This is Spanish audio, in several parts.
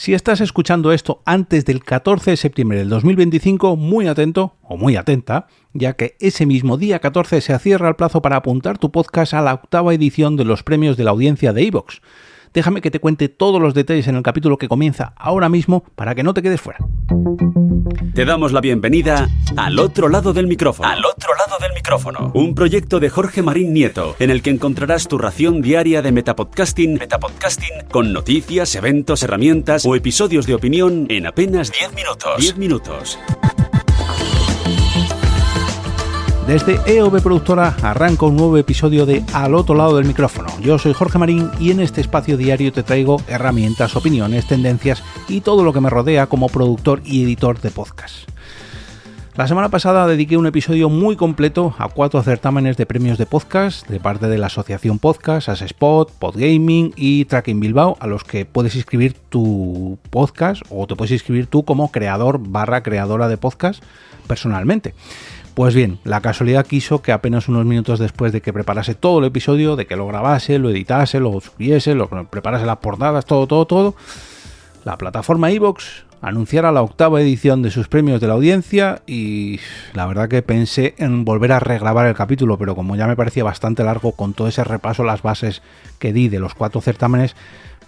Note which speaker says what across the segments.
Speaker 1: Si estás escuchando esto antes del 14 de septiembre del 2025, muy atento o muy atenta, ya que ese mismo día 14 se cierra el plazo para apuntar tu podcast a la 8ª edición de los premios de la audiencia de iVoox. Déjame que te cuente todos los detalles en el capítulo que comienza ahora mismo para que no te quedes fuera.
Speaker 2: Te damos la bienvenida al otro lado del micrófono. Al otro lado del micrófono. Un proyecto de Jorge Marín Nieto, en el que encontrarás tu ración diaria de metapodcasting con noticias, eventos, herramientas o episodios de opinión en apenas 10 minutos. 10 minutos.
Speaker 1: Desde EOB Productora arranca un nuevo episodio de Al otro lado del micrófono. Yo soy Jorge Marín y en este espacio diario te traigo herramientas, opiniones, tendencias y todo lo que me rodea como productor y editor de podcast. La semana pasada dediqué un episodio muy completo a 4 certámenes de premios de podcast de parte de la asociación Podcast, AsSpot, Podgaming y Tracking Bilbao, a los que puedes inscribir tu podcast o te puedes inscribir tú como creador/creadora de podcast personalmente. Pues bien, la casualidad quiso que apenas unos minutos después de que preparase todo el episodio, de que lo grabase, lo editase, lo subiese, lo preparase las portadas, todo, la plataforma iVoox anunciara la 8ª edición de sus premios de la audiencia y la verdad que pensé en volver a regrabar el capítulo, pero como ya me parecía bastante largo con todo ese repaso, las bases que di de los 4 certámenes,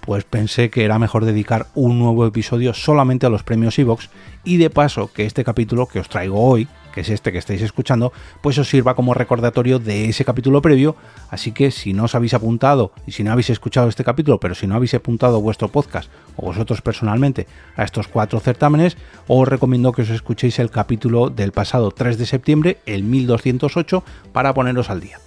Speaker 1: pues pensé que era mejor dedicar un nuevo episodio solamente a los premios iVoox y de paso que este capítulo que os traigo hoy, que es este que estáis escuchando, pues os sirva como recordatorio de ese capítulo previo, así que si no os habéis apuntado y si no habéis escuchado este capítulo, pero si no habéis apuntado vuestro podcast o vosotros personalmente a estos 4 certámenes, os recomiendo que os escuchéis el capítulo del pasado 3 de septiembre, el 1208, para poneros al día.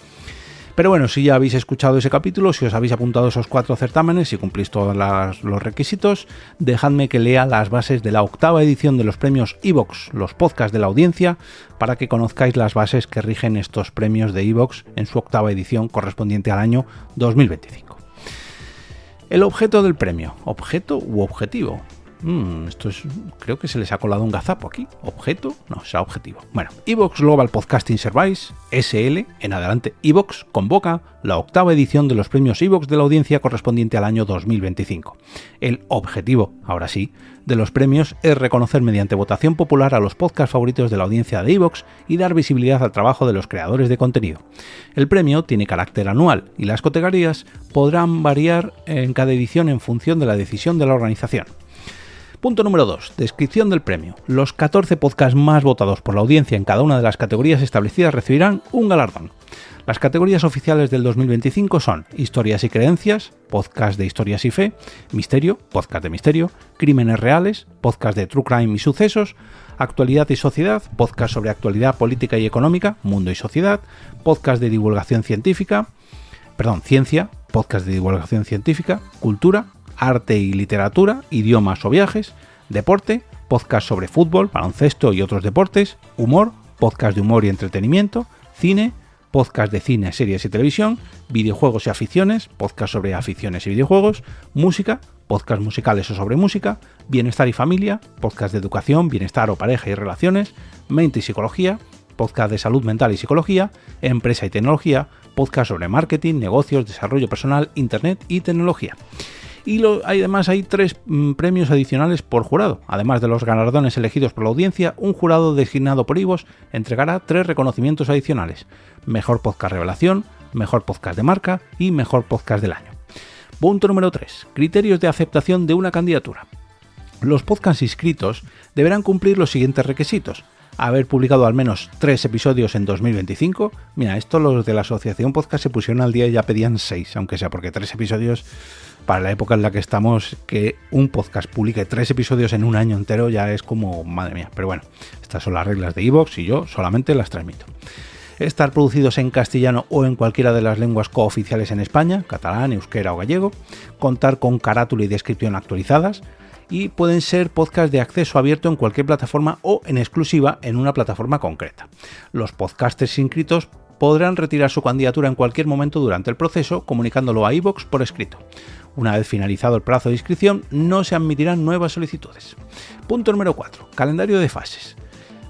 Speaker 1: Pero bueno, si ya habéis escuchado ese capítulo, si os habéis apuntado a esos 4 certámenes y cumplís todos los requisitos, dejadme que lea las bases de la 8ª edición de los premios iVoox, los podcasts de la audiencia, para que conozcáis las bases que rigen estos premios de iVoox en su 8ª edición correspondiente al año 2025. El objeto del premio, ¿objeto u objetivo? Creo que se les ha colado un gazapo aquí. ¿Objeto? No, será objetivo. Bueno, iVoox Global Podcasting Service, SL, en adelante iVoox, convoca la 8ª edición de los premios iVoox de la audiencia correspondiente al año 2025. El objetivo, ahora sí, de los premios es reconocer mediante votación popular a los podcasts favoritos de la audiencia de iVoox y dar visibilidad al trabajo de los creadores de contenido. El premio tiene carácter anual y las categorías podrán variar en cada edición en función de la decisión de la organización. Punto número 2. Descripción del premio. Los 14 podcasts más votados por la audiencia en cada una de las categorías establecidas recibirán un galardón. Las categorías oficiales del 2025 son Historias y Creencias, podcast de historias y fe, Misterio, podcast de misterio, Crímenes reales, podcast de true crime y sucesos, Actualidad y sociedad, podcast sobre actualidad política y económica, mundo y sociedad, podcast de divulgación científica, ciencia, podcast de divulgación científica, cultura, arte y literatura, idiomas o viajes, deporte, podcast sobre fútbol, baloncesto y otros deportes, humor, podcast de humor y entretenimiento, cine, podcast de cine, series y televisión, videojuegos y aficiones, podcast sobre aficiones y videojuegos, música, podcast musicales o sobre música, bienestar y familia, podcast de educación, bienestar o pareja y relaciones, mente y psicología, podcast de salud mental y psicología, empresa y tecnología, podcast sobre marketing, negocios, desarrollo personal, internet y tecnología. Y además hay 3 premios adicionales por jurado. Además de los galardones elegidos por la audiencia, un jurado designado por iVoox entregará 3 reconocimientos adicionales. Mejor podcast revelación, mejor podcast de marca y mejor podcast del año. Punto número 3. Criterios de aceptación de una candidatura. Los podcasts inscritos deberán cumplir los siguientes requisitos. Haber publicado al menos 3 episodios en 2025. Mira, esto los de la asociación podcast se pusieron al día y ya pedían 6, aunque sea porque 3 episodios, para la época en la que estamos, que un podcast publique 3 episodios en un año entero ya es como, madre mía. Pero bueno, estas son las reglas de iVoox y yo solamente las transmito. Estar producidos en castellano o en cualquiera de las lenguas cooficiales en España, catalán, euskera o gallego. Contar con carátula y descripción actualizadas. Y pueden ser podcasts de acceso abierto en cualquier plataforma o en exclusiva en una plataforma concreta. Los podcasters inscritos podrán retirar su candidatura en cualquier momento durante el proceso, comunicándolo a iVoox por escrito. Una vez finalizado el plazo de inscripción, no se admitirán nuevas solicitudes. Punto número 4. Calendario de fases.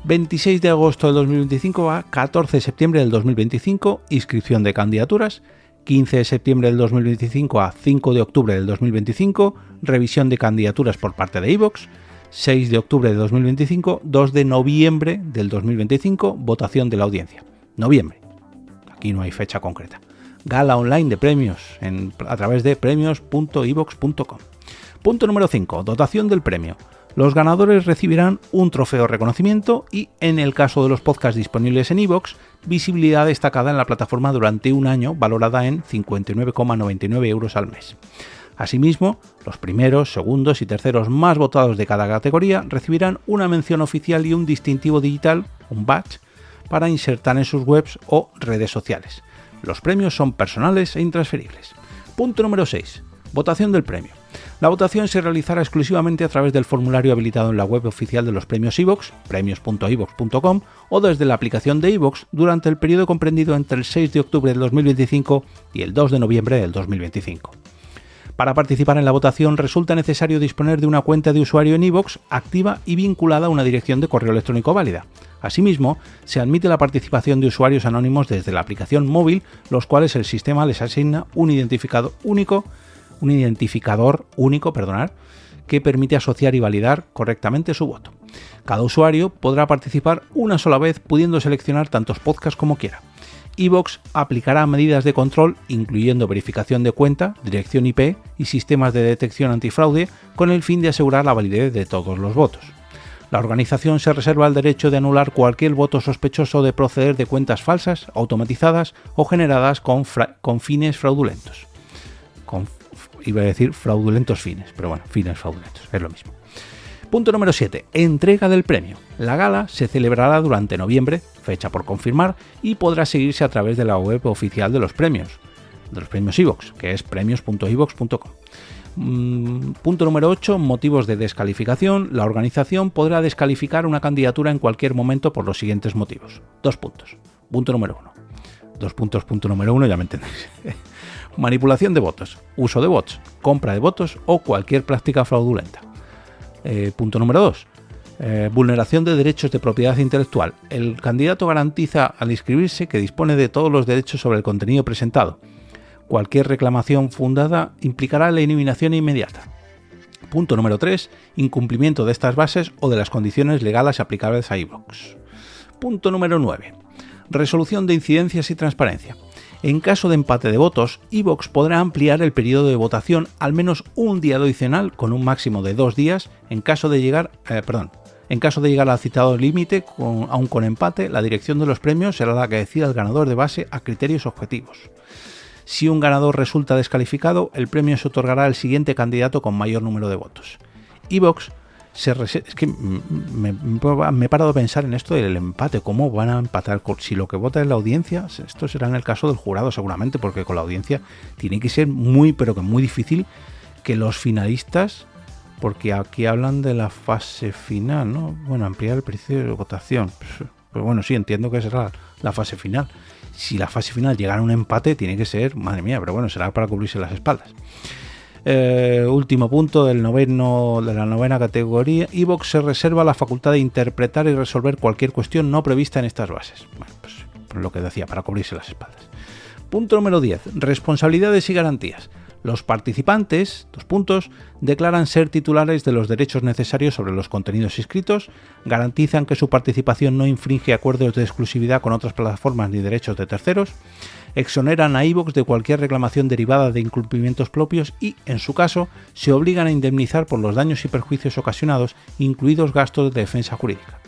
Speaker 1: 26 de agosto del 2025 a 14 de septiembre del 2025, inscripción de candidaturas. 15 de septiembre del 2025 a 5 de octubre del 2025, revisión de candidaturas por parte de iVoox. 6 de octubre de 2025, 2 de noviembre del 2025, votación de la audiencia. Noviembre. Aquí no hay fecha concreta. Gala online de premios a través de premios.ivox.com. Punto número 5. Dotación del premio. Los ganadores recibirán un trofeo de reconocimiento y, en el caso de los podcasts disponibles en iVoox, visibilidad destacada en la plataforma durante un año, valorada en 59,99 euros al mes. Asimismo, los primeros, segundos y terceros más votados de cada categoría recibirán una mención oficial y un distintivo digital, un badge, para insertar en sus webs o redes sociales. Los premios son personales e intransferibles. Punto número 6. Votación del premio. La votación se realizará exclusivamente a través del formulario habilitado en la web oficial de los premios iVoox, premios.ivox.com, o desde la aplicación de iVoox durante el periodo comprendido entre el 6 de octubre del 2025 y el 2 de noviembre del 2025. Para participar en la votación resulta necesario disponer de una cuenta de usuario en iVoox activa y vinculada a una dirección de correo electrónico válida. Asimismo, se admite la participación de usuarios anónimos desde la aplicación móvil, los cuales el sistema les asigna un identificador único, que permite asociar y validar correctamente su voto. Cada usuario podrá participar una sola vez, pudiendo seleccionar tantos podcasts como quiera. iVoox aplicará medidas de control, incluyendo verificación de cuenta, dirección IP y sistemas de detección antifraude, con el fin de asegurar la validez de todos los votos. La organización se reserva el derecho de anular cualquier voto sospechoso de proceder de cuentas falsas, automatizadas o generadas con fines fraudulentos. Iba a decir fraudulentos fines, pero bueno, fines fraudulentos, es lo mismo. Punto número 7. Entrega del premio. La gala se celebrará durante noviembre, fecha por confirmar, y podrá seguirse a través de la web oficial de los premios iVoox, que es premios.ivox.com. Punto número 8. Motivos de descalificación. La organización podrá descalificar una candidatura en cualquier momento por los siguientes motivos. 2 puntos. Punto número 1. 2 puntos, punto número 1, ya me entendéis. Manipulación de votos, uso de bots, compra de votos o cualquier práctica fraudulenta. Punto número 2. Vulneración de derechos de propiedad intelectual. El candidato garantiza al inscribirse que dispone de todos los derechos sobre el contenido presentado. Cualquier reclamación fundada implicará la eliminación inmediata. Punto número 3. Incumplimiento de estas bases o de las condiciones legales aplicables a iVoox. Punto número 9. Resolución de incidencias y transparencia. En caso de empate de votos, iVoox podrá ampliar el periodo de votación al menos un día adicional con un máximo de 2 días. En caso de llegar al citado límite, aun con empate, la dirección de los premios será la que decida el ganador de base a criterios objetivos. Si un ganador resulta descalificado, el premio se otorgará al siguiente candidato con mayor número de votos. iVoox es que me he parado a pensar en esto del empate, cómo van a empatar, si lo que vota es la audiencia. Esto será en el caso del jurado seguramente, porque con la audiencia tiene que ser muy difícil que los finalistas, porque aquí hablan de la fase final, ¿no? Bueno, ampliar el precio de votación, pues bueno, sí, entiendo que será la fase final. Si la fase final llegara a un empate, tiene que ser, madre mía, pero bueno, será para cubrirse las espaldas. Último punto de la novena categoría. iVoox se reserva la facultad de interpretar y resolver cualquier cuestión no prevista en estas bases. Bueno, pues lo que decía, para cubrirse las espaldas. Punto número 10. Responsabilidades y garantías. Los participantes, 2 puntos, declaran ser titulares de los derechos necesarios sobre los contenidos inscritos, garantizan que su participación no infringe acuerdos de exclusividad con otras plataformas ni derechos de terceros, exoneran a iVoox de cualquier reclamación derivada de incumplimientos propios y, en su caso, se obligan a indemnizar por los daños y perjuicios ocasionados, incluidos gastos de defensa jurídica.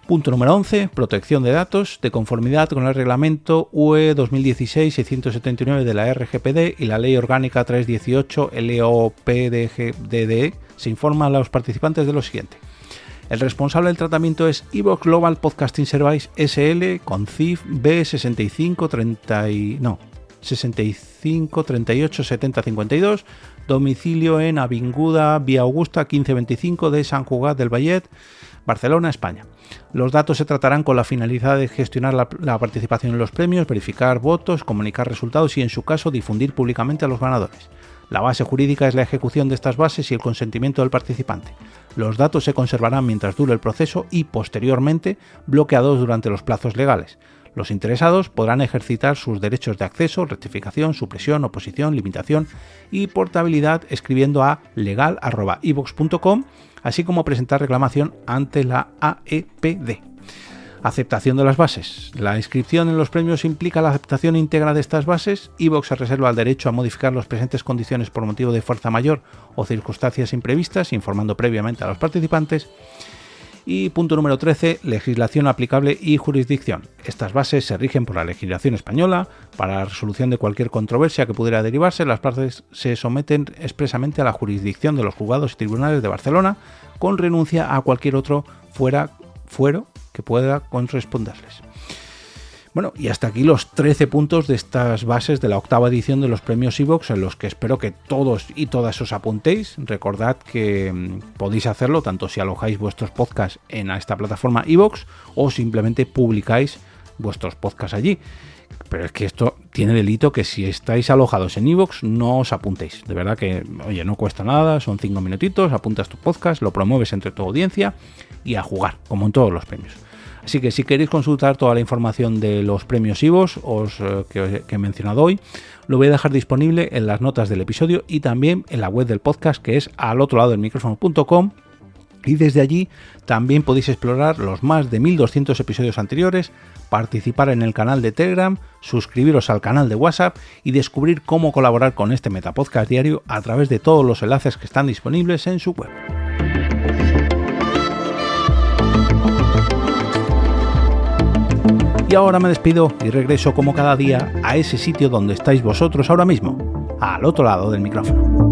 Speaker 1: Punto número 11. Protección de datos. De conformidad con el reglamento UE 2016-679 de la RGPD y la Ley Orgánica 318 LOPDGDE, se informa a los participantes de lo siguiente. El responsable del tratamiento es iVoox Global Podcasting Service SL con CIF B65387052, domicilio en Avinguda Vía Augusta 1525 de Sant Cugat del Vallet, Barcelona, España. Los datos se tratarán con la finalidad de gestionar la participación en los premios, verificar votos, comunicar resultados y, en su caso, difundir públicamente a los ganadores. La base jurídica es la ejecución de estas bases y el consentimiento del participante. Los datos se conservarán mientras dure el proceso y, posteriormente, bloqueados durante los plazos legales. Los interesados podrán ejercitar sus derechos de acceso, rectificación, supresión, oposición, limitación y portabilidad escribiendo a legal@ivox.com, así como presentar reclamación ante la AEPD. Aceptación de las bases. La inscripción en los premios implica la aceptación íntegra de estas bases. iVox se reserva el derecho a modificar las presentes condiciones por motivo de fuerza mayor o circunstancias imprevistas, informando previamente a los participantes. Y punto número 13, legislación aplicable y jurisdicción. Estas bases se rigen por la legislación española. Para la resolución de cualquier controversia que pudiera derivarse, las partes se someten expresamente a la jurisdicción de los juzgados y tribunales de Barcelona, con renuncia a cualquier otro fuero que pueda corresponderles. Bueno, y hasta aquí los 13 puntos de estas bases de la 8ª edición de los premios iVox, en los que espero que todos y todas os apuntéis. Recordad que podéis hacerlo tanto si alojáis vuestros podcasts en esta plataforma iVox o simplemente publicáis vuestros podcasts allí. Pero es que esto tiene delito que si estáis alojados en iVox no os apuntéis. De verdad que, oye, no cuesta nada, son 5 minutitos, apuntas tu podcast, lo promueves entre tu audiencia y a jugar, como en todos los premios. Así que si queréis consultar toda la información de los premios iVox que he mencionado hoy, lo voy a dejar disponible en las notas del episodio y también en la web del podcast, que es alotroladodelmicrofono.com, y desde allí también podéis explorar los más de 1200 episodios anteriores, participar en el canal de Telegram, suscribiros al canal de WhatsApp y descubrir cómo colaborar con este Metapodcast diario a través de todos los enlaces que están disponibles en su web. Y ahora me despido y regreso como cada día a ese sitio donde estáis vosotros ahora mismo, al otro lado del micrófono.